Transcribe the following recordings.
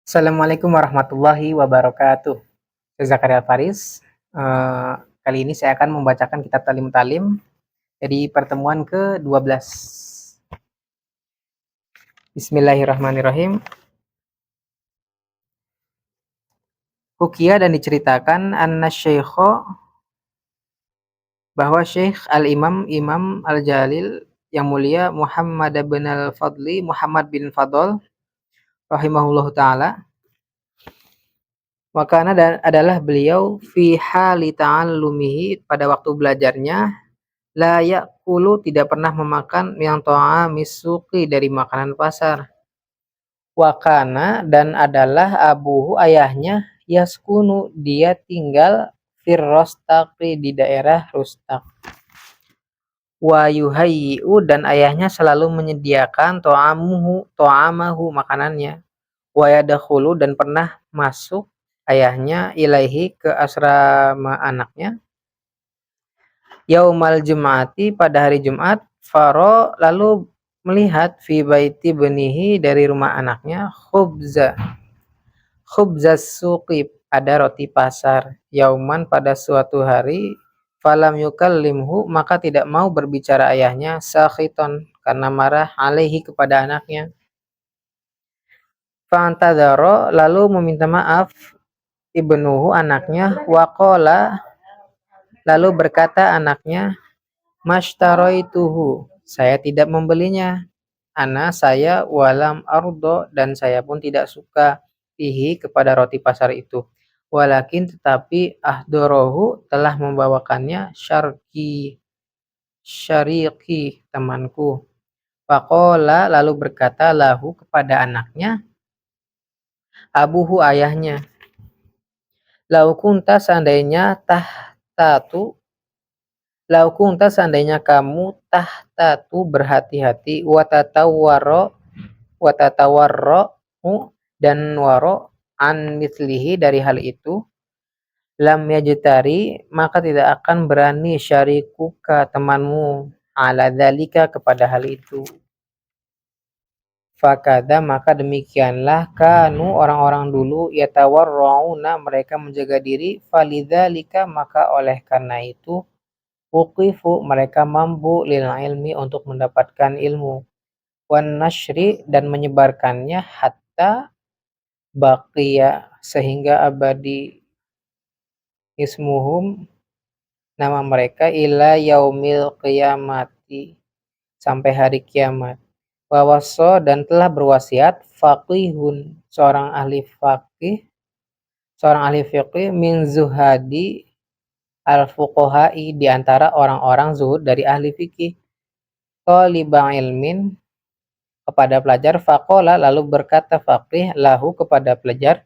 Assalamualaikum warahmatullahi wabarakatuh. Saya Zakaria Faris. Kali ini saya akan membacakan kitab Talim Talim jadi pertemuan ke-12. Bismillahirrahmanirrahim. Hukia dan diceritakan anna syekho bahwa Syekh Al-Imam Imam Al-Jalil yang mulia Muhammad bin Al-Fadli Muhammad bin Fadl rahimahullahu taala wakana dan adalah beliau fi hali ta'allumihi pada waktu belajarnya la ya'kulu tidak pernah memakan yang ta'amis suqi dari makanan pasar. Wakana dan adalah abuhu ayahnya yaskunu dia tinggal firrostaqi di daerah Rustak. Wa yuhayyi'u dan ayahnya selalu menyediakan to'amahu makanannya. Wa yadakhulu dan pernah masuk ayahnya ilaihi ke asrama anaknya yaumal jum'ati pada hari Jumat faro lalu melihat fi baiti benihi dari rumah anaknya khubzas suqi ada roti pasar yauman pada suatu hari falam yukallimhu maka tidak mau berbicara ayahnya sakhiton karena marah alaihi kepada anaknya fa'antadharo lalu meminta maaf ibnuhu anaknya waqala lalu berkata anaknya Mashtaroituhu, saya tidak membelinya. Ana saya walam ardo dan saya pun tidak suka fihi kepada roti pasar itu. Walakin tetapi ahdorohu telah membawakannya syariki temanku. Faqala lalu berkata lahu kepada anaknya, abuhu ayahnya. Lau kunta seandainya seandainya kamu tahtatu berhati-hati watatawarro dan waro an mislihi dari hal itu lam yajtari maka tidak akan berani syarikuka temanmu ala dzalika kepada hal itu. Fakada maka demikianlah kanu orang-orang dulu yatawarrauna mereka menjaga diri falidzalika maka oleh karena itu uqifu mereka mampu lil ilmi untuk mendapatkan ilmu wan nashri dan menyebarkannya hatta baqiya sehingga abadi ismuhum nama mereka ila yaumil qiyamati sampai hari kiamat wawaso dan telah berwasiat faqihun seorang ahli fiqih min zuhadi al-fuqaha'i di antara orang-orang zuhud dari ahli fikih talibang ilmin kepada pelajar faqala lalu berkata faqih lahu kepada pelajar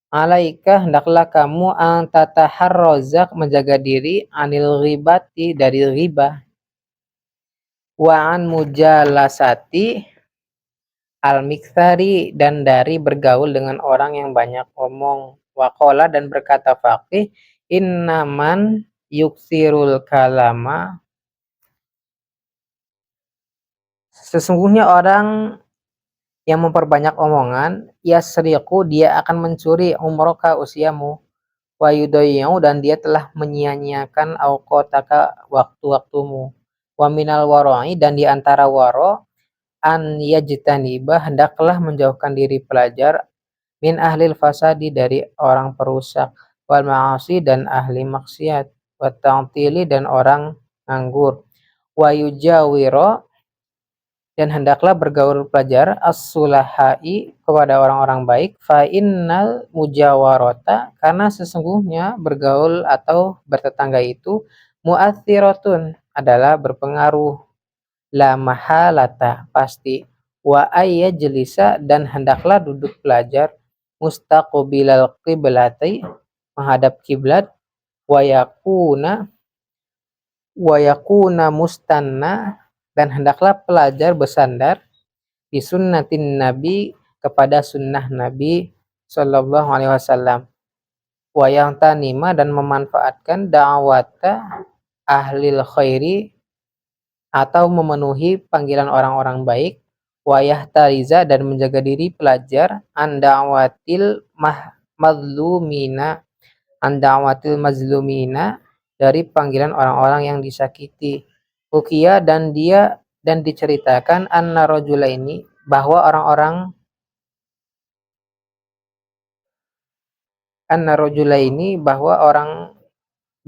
alaika hendaklah kamu antataharrozak menjaga diri anil ghibati dari ghibah wa an mujalasati al-miktsari dan dari bergaul dengan orang yang banyak omong waqala dan berkata faqih innaman yuksirul kalama sesungguhnya orang yang memperbanyak omongan yasriqu dia akan mencuri umroka usiamu wa yudayyu dan dia telah menyia-nyiakan auqataka waktu-waktumu wa minal wara'i dan di antara wara an yajtaniba hendaklah menjauhkan diri pelajar min ahlil fasadi dari orang perusak wal ma'asi dan ahli maksiat wa ta'tili dan orang nganggur wa yujawiro dan hendaklah bergaul pelajar as-sulahai kepada orang-orang baik fa innal mujawarata karena sesungguhnya bergaul atau bertetangga itu mu'athiratun adalah berpengaruh la mahalata pasti wa ayyajlisa dan hendaklah duduk pelajar mustaqbilal qiblati menghadap kiblat wa yakuna mustanna dan hendaklah pelajar bersandar di sunnatin nabi kepada sunnah nabi sallallahu alaihi wasallam wa yang tanima dan memanfaatkan da'wata ahlil khairi atau memenuhi panggilan orang-orang baik Wayahtariza dan menjaga diri pelajar madlumina mazlumina dari panggilan orang-orang yang disakiti. Ukia dan diceritakan anna rajula ini bahwa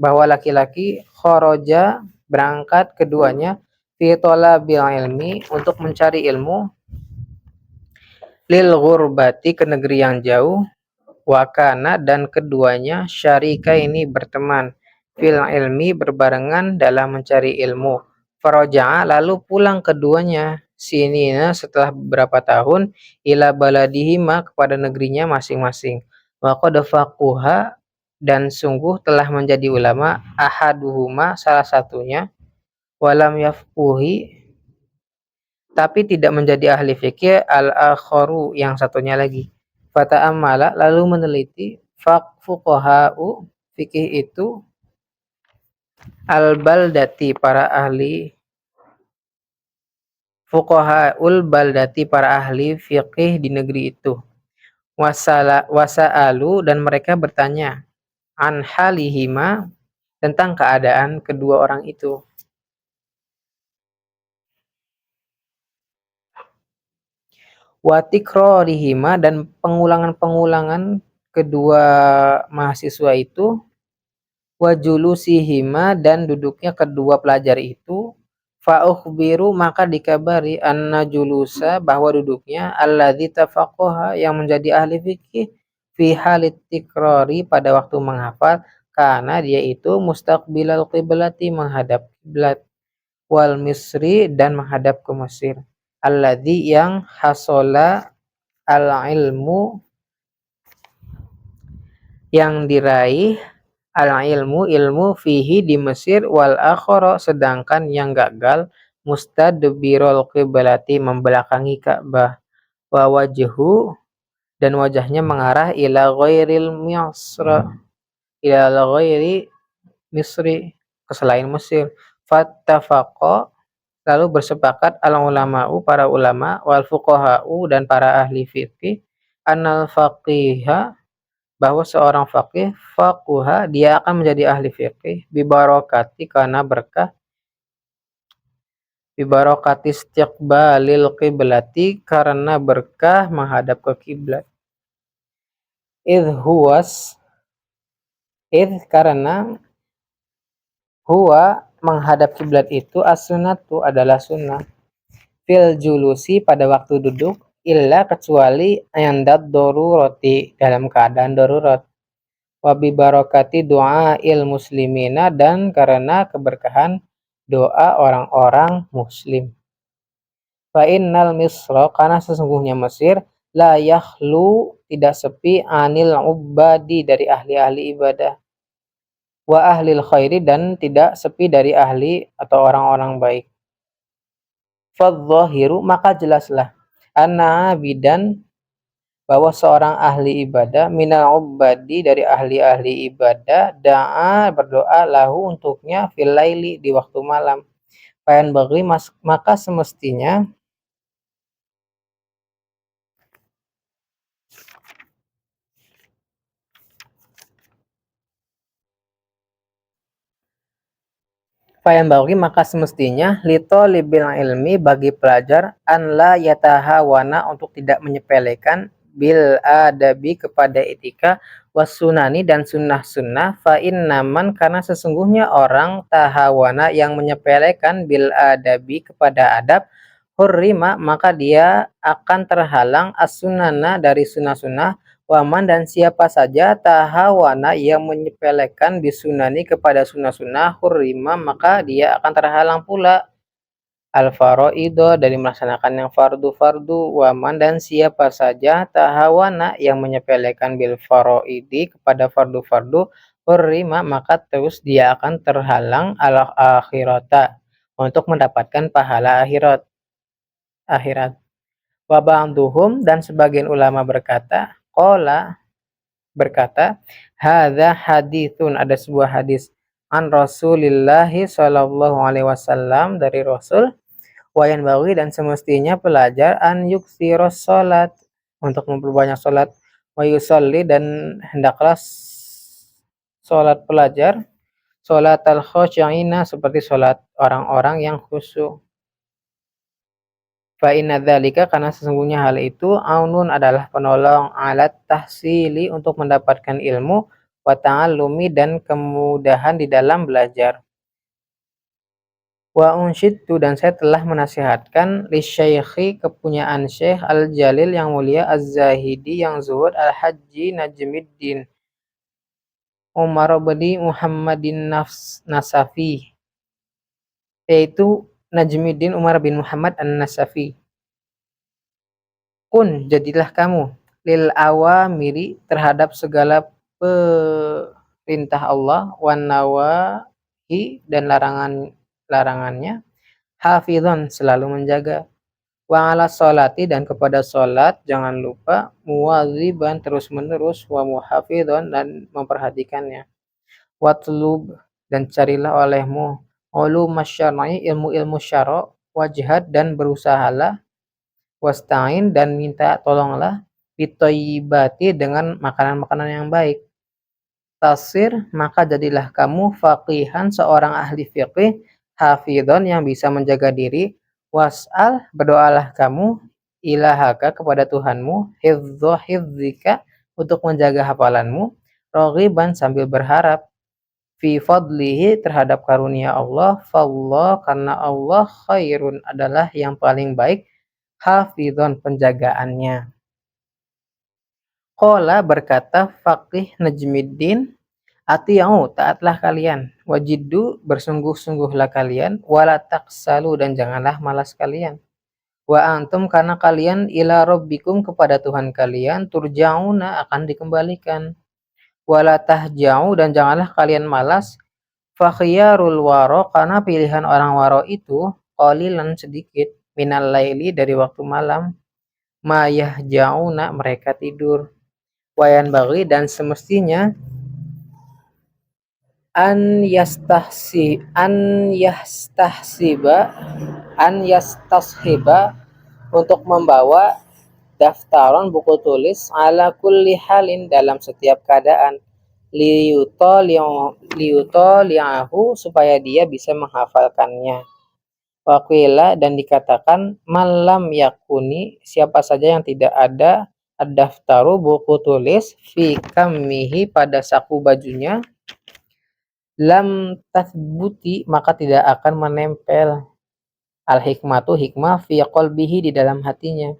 bahwa laki-laki kharaja berangkat keduanya fi talabil ilmi untuk mencari ilmu lil ghurbati ke negeri yang jauh wakana dan keduanya syarika ini berteman fil ilmi berbarengan dalam mencari ilmu faraja'a lalu pulang keduanya sinina setelah beberapa tahun ila baladihima kepada negerinya masing-masing wa qad faquha dan sungguh telah menjadi ulama ahaduhuma salah satunya walam yafquhi tapi tidak menjadi ahli fikih al-akharu yang satunya lagi. Fata'amala lalu meneliti fuqaha'u fikih itu al-baldati para ahli fuqaha'ul baldati para ahli fikih di negeri itu. Wasa'alu dan mereka bertanya an halihima tentang keadaan kedua orang itu. Watikrorihima dan pengulangan-pengulangan kedua mahasiswa itu wajulusihima dan duduknya kedua pelajar itu fa'ukhbiru maka dikabari anna julusa bahwa duduknya alladzi tafaqaha yang menjadi ahli fikih fi halit tikrori pada waktu menghafal karena dia itu mustaqbilal qiblati menghadap kiblat wal misri dan menghadap ke Mesir alladzi yang hasola al ilmu yang diraih al ilmu fihi di Mesir wal akhara sedangkan yang gagal mustadbirul qiblati membelakangi Ka'bah wa wajhu dan wajahnya mengarah ila ghairi misri ke selain Mesir fattafaqa lalu bersepakat al-ulama'u para ulama wal fuqaha'u dan para ahli fikih anal faqiha bahwa seorang faqih faquha dia akan menjadi ahli fikih bibarokati karena berkah bibarokati istiqbalil qiblati karena berkah menghadap ke kiblat karena huwa menghadap kiblat itu as-sunnatu adalah sunnah fil julusi pada waktu duduk illa kecuali ayandad darurati dalam keadaan darurat wa bi barakati doa il muslimina dan karena keberkahan doa orang-orang muslim fa innal misra karena sesungguhnya Mesir la yakhlu tidak sepi anil ubadi dari ahli-ahli ibadah wa ahlil khairi dan tidak sepi dari ahli atau orang-orang baik fadzahiru maka jelaslah anna abidan bahwa seorang ahli ibadah minal ubadi dari ahli-ahli ibadah berdoa lahu untuknya fil laili di waktu malam fayan bagi maka semestinya lito libil ilmi bagi pelajar an la yatahawana untuk tidak menyepelekan bil adabi kepada etika wasunani dan sunnah-sunnah fa innaman karena sesungguhnya orang tahawana yang menyepelekan bil adabi kepada adab hurrima maka dia akan terhalang as-sunana dari sunnah-sunnah waman dan siapa saja tahawana yang menyepelekan bisunani kepada sunnah-sunnah hurrima maka dia akan terhalang pula al-faraido dari melaksanakan yang fardu-fardu waman dan siapa saja tahawana yang menyepelekan bil faraidi kepada fardu-fardu hurrima maka terus dia akan terhalang al akhirata untuk mendapatkan pahala akhirat wa ba'duhum dan sebagian ulama berkata hadza haditsun ada sebuah hadis an Rasulillahi sallallahu alaihi wasallam dari Rasul Wa yanbaghi dan semestinya pelajar an yuksiros salat untuk memperbanyak salat, wa yusalli dan hendaklah salat pelajar sholatal khosyi'ina seperti salat orang-orang yang khusyuk. Fa inna dzalika karena sesungguhnya hal itu aunun adalah penolong alat tahsili untuk mendapatkan ilmu wa ta'allumi dan kemudahan di dalam belajar. Wa unsyidtu dan saya telah menasihatkan lisyaikhi kepunyaan Syekh Al-Jalil yang mulia Az-Zahidi yang zuhud Al-Haji Najmuddin Umar bin Muhammadin Nasafi, yaitu Najmuddin Umar bin Muhammad An-Nasafi. Kun jadilah kamu lil awamiri terhadap segala perintah Allah wan nawahi dan larangannya hafizon selalu menjaga wa ala sholati dan kepada sholat jangan lupa muwadziban terus menerus wa muhafizon dan memperhatikannya watlub dan carilah olehmu ulum syar'i ilmu-ilmu syara' wajhad dan berusahalah wasta'in dan minta tolonglah bithayyibati dengan makanan-makanan yang baik. Tasir maka jadilah kamu faqihan seorang ahli fiqih hafidhon yang bisa menjaga diri was'al berdoalah kamu ilahaka kepada Tuhanmu hifdzika untuk menjaga hafalanmu raghiban sambil berharap fi fadlihi terhadap karunia Allah fallah karena Allah khairun adalah yang paling baik hafidhon penjagaannya. Qala berkata Faqih Najmuddin atiyau taatlah kalian wajiddu bersungguh-sungguhlah kalian wala taksalu dan janganlah malas kalian wa antum karena kalian ila rabbikum kepada Tuhan kalian turja'una akan dikembalikan wala tahja'u dan janganlah kalian malas fa khiyarul waro karena pilihan orang waro itu qalilan sedikit minal laili dari waktu malam mayah jauna mereka tidur wayan bagi dan semestinya an yastashiba untuk membawa daftaron buku tulis ala kulli halin dalam setiap keadaan liyutoli'ahu supaya dia bisa menghafalkannya. Waqila dan dikatakan malam yakuni siapa saja yang tidak ada ad-daftaru buku tulis fi kammihi pada saku bajunya lam tathbuti maka tidak akan menempel al hikmatu hikmah fi qalbihi di dalam hatinya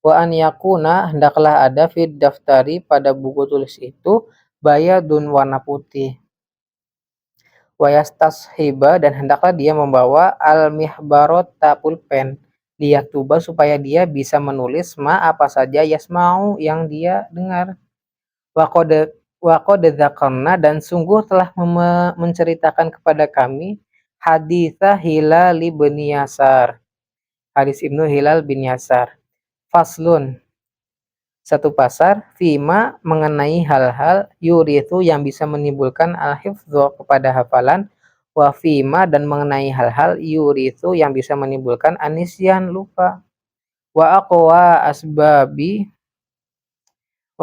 wa an yakuna hendaklah ada fi daftari pada buku tulis itu bayadun warna putih wa yastashiba dan hendaklah dia membawa al-mihbarota pulpen liyaktuba supaya dia bisa menulis apa saja yasma'u yang dia dengar wa qad dzakarna dan sungguh telah menceritakan kepada kami haditsa Hilal bin Yasar hadis Ibnu Hilal bin Yasar faslun satu pasar fima mengenai hal-hal yurithu yang bisa menimbulkan al-hifdho kepada hafalan wa fima dan mengenai hal-hal yurithu yang bisa menimbulkan anisyan lupa wa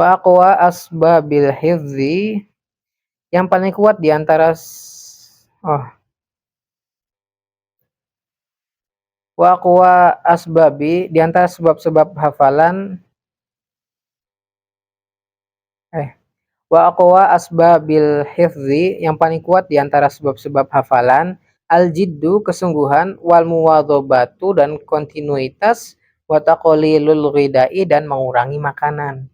aqwa asbabil hifzi yang paling kuat di antara wa aqwa asbabi di antara sebab-sebab hafalan wa aqwa asbabil hifzi yang paling kuat di antara sebab-sebab hafalan al-jiddu kesungguhan wal muwadhabatu dan kontinuitas wa taqlilul ghidai dan mengurangi makanan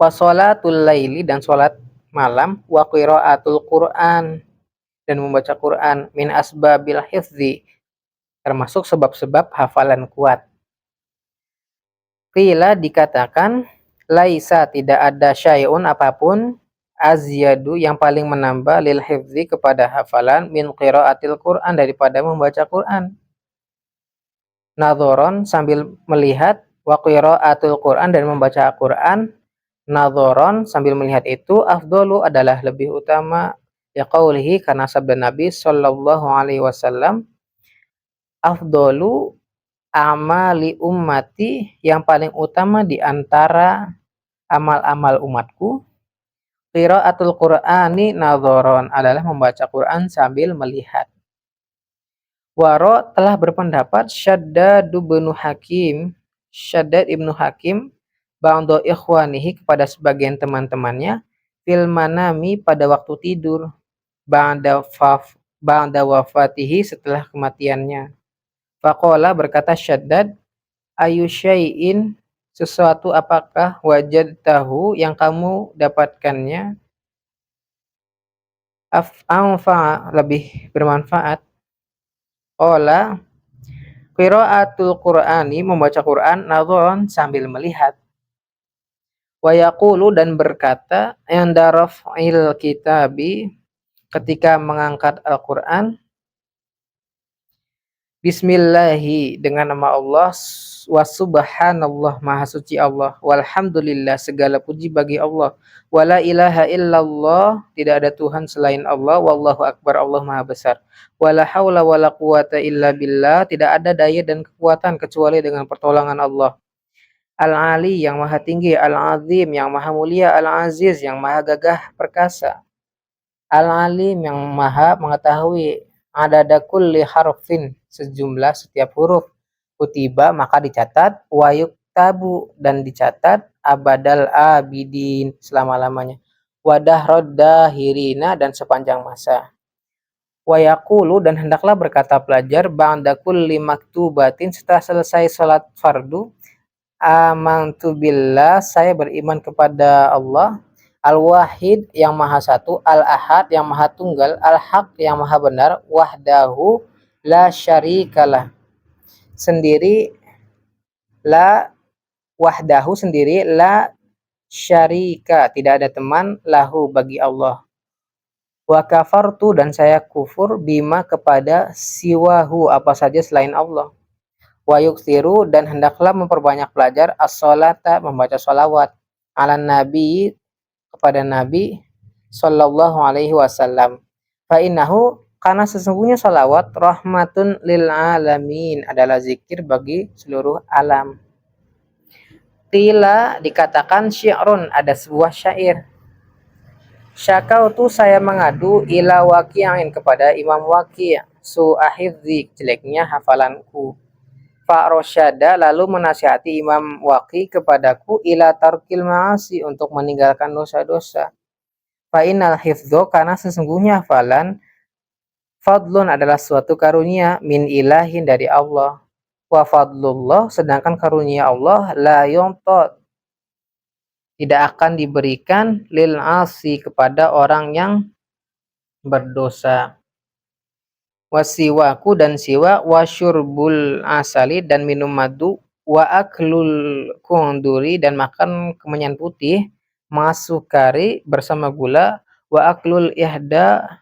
wa sholatul laili dan salat malam wa qiraatul Qur'an dan membaca Quran min asbabil hifzi termasuk sebab-sebab hafalan kuat. Qila dikatakan laisa tidak ada syai'un apapun azyadu yang paling menambah lil hifzi kepada hafalan min qiraatil Qur'an daripada membaca Quran. Nadhoron sambil melihat wa qiraatul Qur'an dan membaca Quran nadhoron sambil melihat itu afdolu adalah lebih utama ya qaulihi karena sabda Nabi sallallahu alaihi wasallam afdolu amali ummati, yang paling utama di antara amal-amal umatku, qiraatul Qur'ani nadzoron, adalah membaca Quran sambil melihat. Waro telah berpendapat Syaddad ibnu Hakim ba'da ikhwanihi, kepada sebagian teman-temannya, fil manami, pada waktu tidur, ba'da wafatihi, setelah kematiannya. Faqala, berkata Syaddad, ayu syai'in, sesuatu apakah, wajadtahu, yang kamu dapatkannya, anfa, lebih bermanfaat. Qala, qiraatul Qur'ani, membaca Quran, nadzoron, sambil melihat. Wa yaqulu, dan berkata, inda raf'il kitabi, ketika mengangkat Al-Quran, bismillahi, dengan nama Allah, wa subhanallah, maha suci Allah, walhamdulillah, segala puji bagi Allah, wala ilaha illallah, tidak ada Tuhan selain Allah, wallahu akbar, Allah maha besar, wala haula wala quwata illa billah, tidak ada daya dan kekuatan kecuali dengan pertolongan Allah, al-ali, yang maha tinggi, al-azim, yang maha mulia, al-aziz, yang maha gagah perkasa, al-alim, yang maha mengetahui, adada kulli harfin, sejumlah setiap huruf, kutiba, maka dicatat, wa yuktabu, dan dicatat, abadal abidin, selama-lamanya, wadahrod dahirina, dan sepanjang masa. Wa yaqulu, dan hendaklah berkata pelajar, ba'da kulli maktubatin, setelah selesai salat fardu, amantu billah, saya beriman kepada Allah, al-wahid, yang maha satu, al-ahad, yang maha tunggal, al-haq, yang maha benar, wahdahu, la syarikalah, sendiri, la wahdahu, sendiri, la syarika, tidak ada teman, lahu, bagi Allah. Wa kafartu, dan saya kufur, bima, kepada siwahu, apa saja selain Allah. Wa yuksiru, dan hendaklah memperbanyak belajar, as-sholata, membaca sholawat, ala nabi, kepada Nabi sallallahu alaihi wasallam. Fa innahu, karena sesungguhnya sholawat, rahmatun lil alamin, adalah zikir bagi seluruh alam. Qila, dikatakan, syi'run, ada sebuah syair. Syakautu, saya mengadu, ila Waqi'in, kepada Imam Waqi', su'ahidzi, jeleknya hafalanku. Fa'rosyada, lalu menasihati Imam Waqi' kepadaku, ila tarkil ma'asi, untuk meninggalkan dosa-dosa. Fa'innal hifdho, karena sesungguhnya hafalan, fadlun, adalah suatu karunia, min ilahin, dari Allah. Wa fadlullah, sedangkan karunia Allah, la yontot, tidak akan diberikan, lil asi, kepada orang yang berdosa. Wasiwaku, dan siwa, wasyurbul asali, dan minum madu, wa aklul kunduri, dan makan kemenyan putih, masukari, bersama gula, wa aklul ihda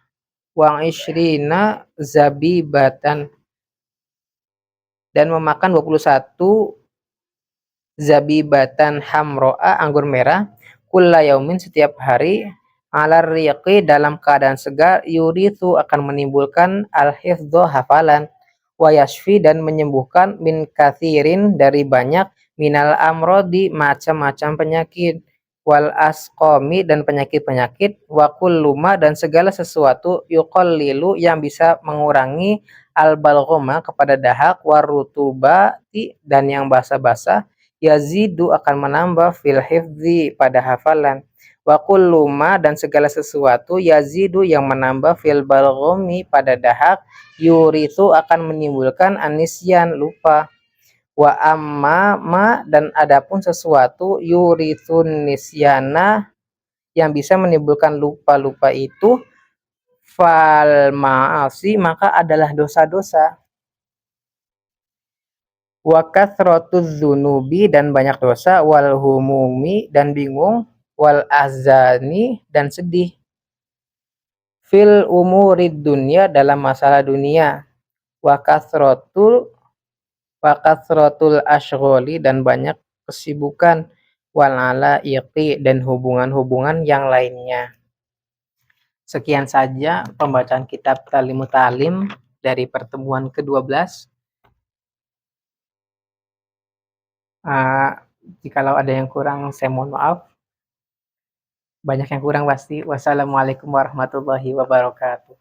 wa ishrina zabibatan, dan memakan 21 zabibatan hamro'a, anggur merah, kulla yaumin, setiap hari, alar riqi, dalam keadaan segar, yurithu, akan menimbulkan, al-hifdho, hafalan, wa yashfi, dan menyembuhkan, min kathirin, dari banyak, minal amrodi, macam-macam penyakit, wal asqomi, dan penyakit-penyakit, wa kulluma, dan segala sesuatu, yuqallilu, yang bisa mengurangi, al-balghoma, kepada dahak, warutubati, dan yang basah-basah, yazidu, akan menambah, fil hifdzi, pada hafalan, wa kulluma, dan segala sesuatu, yazidu, yang menambah, fil balghomi, pada dahak, yurithu, akan menimbulkan, anisyan, lupa, wa amma ma, dan adapun sesuatu, yurithun nisyana, yang bisa menimbulkan lupa-lupa itu, fal ma'asi, maka adalah dosa-dosa. Wa kathratuz dzunubi, dan banyak dosa, wal humumi, dan bingung, wal azani, dan sedih, fil umurid dunya, dalam masalah dunia, wa kathratul ashgholi, dan banyak kesibukan, wal alaiqi, dan hubungan-hubungan yang lainnya. Sekian saja pembacaan kitab Talimut Ta'lim dari pertemuan ke-12. Eee, Jikalau ada yang kurang saya mohon maaf, banyak yang kurang pasti. Wassalamualaikum warahmatullahi wabarakatuh.